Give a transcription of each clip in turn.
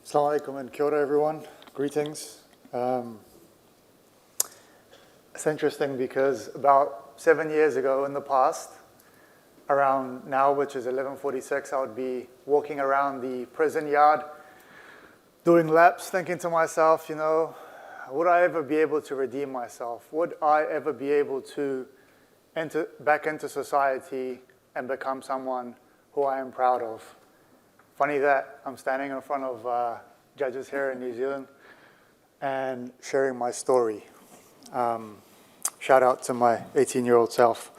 Assalamu alaikum and kia ora, everyone. Greetings. It's interesting because about 7 years ago in the past, around now, which is 11:46, I would be walking around the prison yard doing laps, thinking to myself, would I ever be able to redeem myself? Would I ever be able to enter back into society and become someone who I am proud of? Funny that I'm standing in front of judges here in New Zealand and sharing my story. Shout out to my 18-year-old self.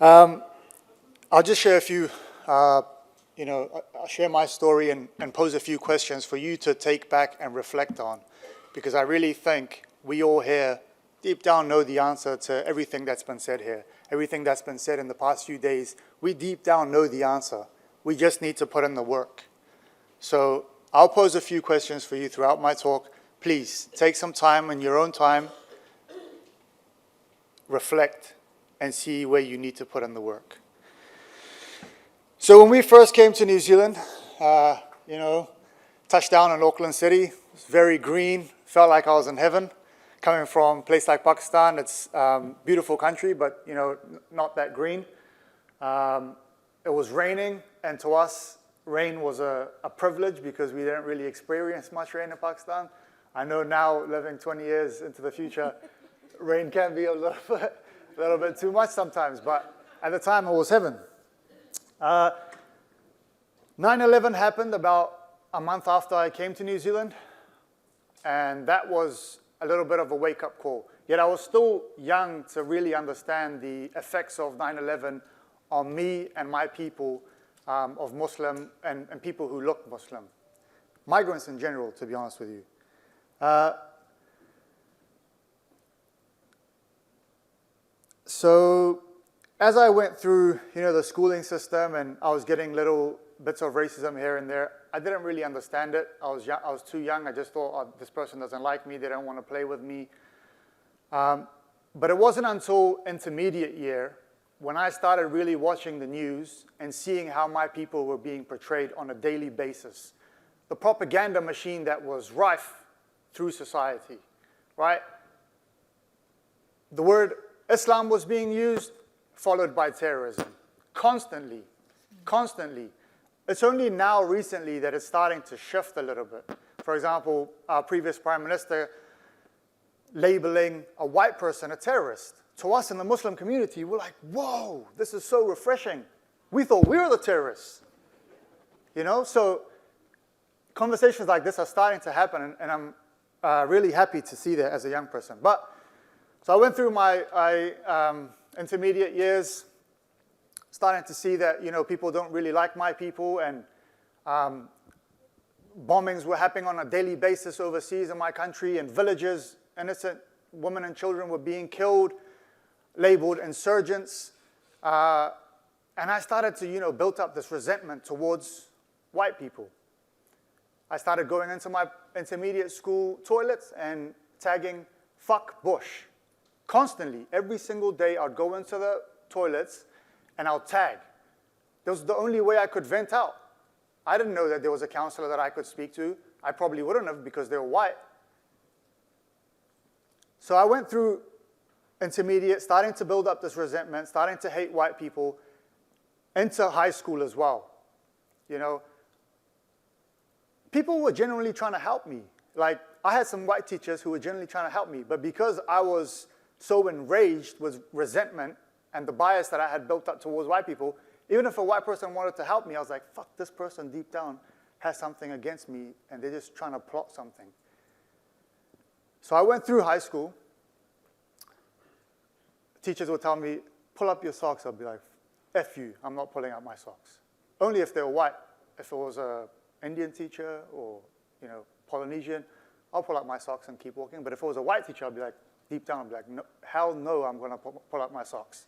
I'll just share a few, I'll share my story and pose a few questions for you to take back and reflect on, because I really think we all here deep down know the answer to everything that's been said here. Everything that's been said in the past few days, we deep down know the answer. We just need to put in the work. So I'll pose a few questions for you throughout my talk. Please take some time in your own time, reflect, and see where you need to put in the work. So when we first came to New Zealand, touched down in Auckland City, it was very green, felt like I was in heaven. Coming from a place like Pakistan, it's a beautiful country, but not that green. It was raining, and to us, rain was a privilege because we didn't really experience much rain in Pakistan. I know now, living 20 years into the future, rain can be a little bit too much sometimes, but at the time, it was heaven. 9/11 happened about a month after I came to New Zealand, and that was a little bit of a wake-up call. Yet I was still young to really understand the effects of 9/11 on me and my people of Muslim and people who look Muslim. Migrants in general, to be honest with you. So as I went through the schooling system and I was getting little bits of racism here and there, I didn't really understand it. I was too young. I just thought, oh, this person doesn't like me. They don't want to play with me. But it wasn't until intermediate year when I started really watching the news and seeing how my people were being portrayed on a daily basis. The propaganda machine that was rife through society, right? The word Islam was being used, followed by terrorism, constantly. It's only now recently that it's starting to shift a little bit. For example, our previous Prime Minister labeling a white person a terrorist. To us in the Muslim community, we're like, whoa, this is so refreshing. We thought we were the terrorists. So conversations like this are starting to happen, and I'm really happy to see that as a young person. So I went through my intermediate years, starting to see that people don't really like my people, and bombings were happening on a daily basis overseas in my country, and villages, innocent women and children were being killed, labeled insurgents, and I started to build up this resentment towards white people. I started going into my intermediate school toilets and tagging "fuck Bush" constantly. Every single day I'd go into the toilets and I'll tag. That was the only way I could vent out. I didn't know that there was a counselor that I could speak to. I probably wouldn't have because they were white. So I went through intermediate, starting to build up this resentment, starting to hate white people, into high school as well. People were genuinely trying to help me. Like, I had some white teachers who were genuinely trying to help me, but because I was so enraged with resentment and the bias that I had built up towards white people, even if a white person wanted to help me, I was like, fuck, this person deep down has something against me, and they're just trying to plot something. So I went through high school. Teachers would tell me, pull up your socks. I'd be like, F you, I'm not pulling up my socks. Only if they were white. If it was an Indian teacher or Polynesian, I'll pull up my socks and keep walking. But if it was a white teacher, I'd be like, deep down, I'd be like, no, hell no, I'm going to pull up my socks.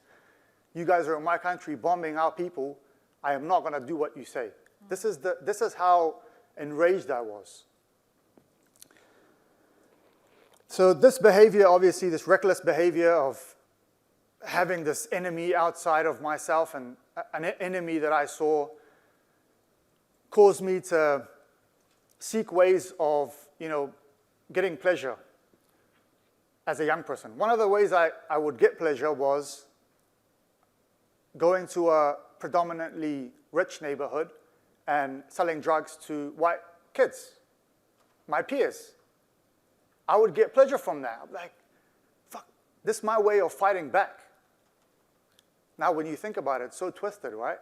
You guys are in my country bombing our people. I am not going to do what you say. This is how enraged I was. So this behavior, obviously, this reckless behavior of having this enemy outside of myself and an enemy that I saw caused me to seek ways of, getting pleasure as a young person. One of the ways I would get pleasure was going to a predominantly rich neighborhood and selling drugs to white kids, my peers. I would get pleasure from that. I'm like, fuck, this is my way of fighting back. Now, when you think about it, it's so twisted, right?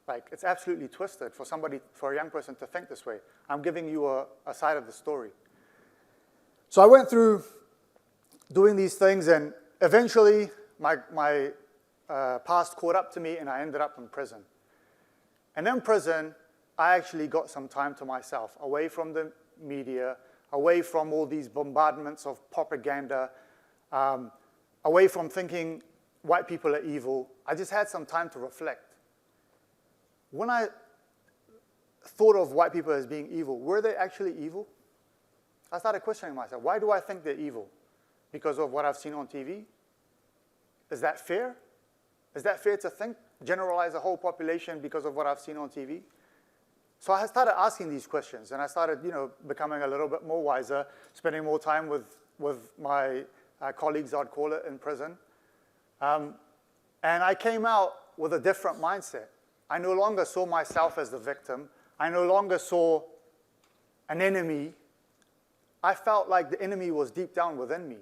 Like, it's absolutely twisted for a young person to think this way. I'm giving you a side of the story. So I went through doing these things, and eventually my past caught up to me, and I ended up in prison. And in prison, I actually got some time to myself, away from the media, away from all these bombardments of propaganda, away from thinking white people are evil. I just had some time to reflect. When I thought of white people as being evil, were they actually evil? I started questioning myself. Why do I think they're evil? Because of what I've seen on TV? Is that fair? Is that fair to think, generalize the whole population because of what I've seen on TV? So I started asking these questions, and I started, becoming a little bit more wiser, spending more time with my colleagues, I'd call it, in prison. And I came out with a different mindset. I no longer saw myself as the victim. I no longer saw an enemy. I felt like the enemy was deep down within me.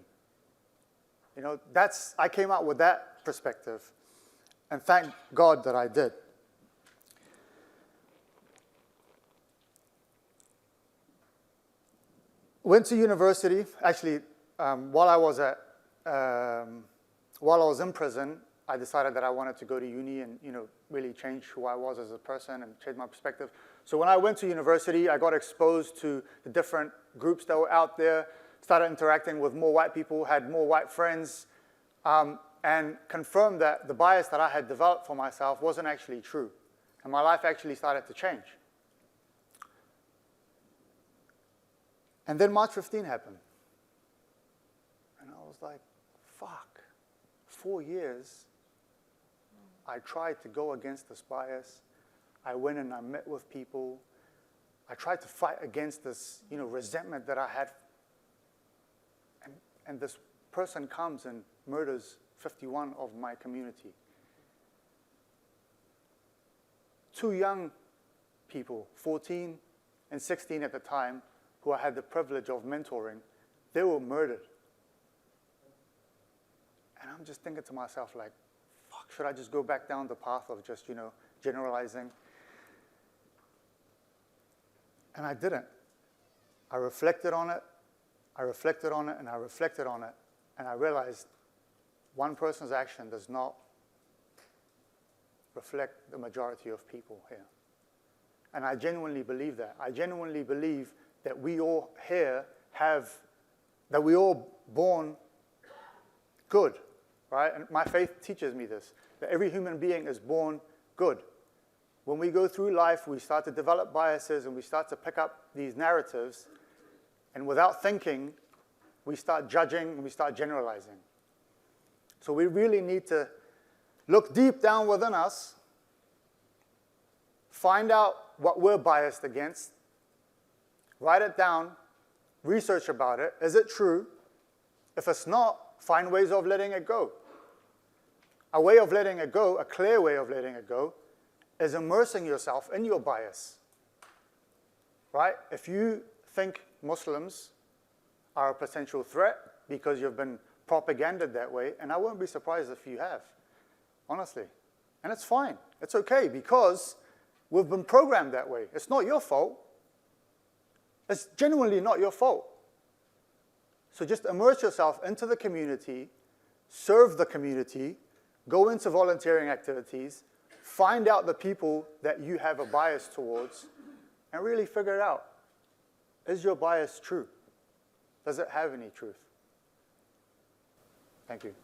I came out with that perspective. And thank God that I did. Went to university. Actually, while I was in prison, I decided that I wanted to go to uni and really change who I was as a person and change my perspective. So when I went to university, I got exposed to the different groups that were out there, started interacting with more white people, had more white friends, and confirmed that the bias that I had developed for myself wasn't actually true. And my life actually started to change. And then March 15 happened. And I was like, fuck, 4 years, I tried to go against this bias. I went and I met with people. I tried to fight against this, resentment that I had. And this person comes and murders 51 of my community. 2 young people, 14 and 16 at the time, who I had the privilege of mentoring, they were murdered. And I'm just thinking to myself, like, fuck, should I just go back down the path of just, generalizing? And I didn't. I reflected on it, and I reflected on it, and I realized one person's action does not reflect the majority of people here. And I genuinely believe that. I genuinely believe that we all here that we all born good, right? And my faith teaches me this, that every human being is born good. When we go through life, we start to develop biases and we start to pick up these narratives, and without thinking, we start judging and we start generalizing. So we really need to look deep down within us, find out what we're biased against, write it down, research about it. Is it true? If it's not, find ways of letting it go. A way of letting it go, a clear way of letting it go, is immersing yourself in your bias. Right? If you think Muslims are a potential threat because you've been propagandized that way, and I won't be surprised if you have, honestly. And it's fine. It's okay, because we've been programmed that way. It's not your fault. It's genuinely not your fault. So just immerse yourself into the community, serve the community, go into volunteering activities, find out the people that you have a bias towards, and really figure it out. Is your bias true? Does it have any truth? Thank you.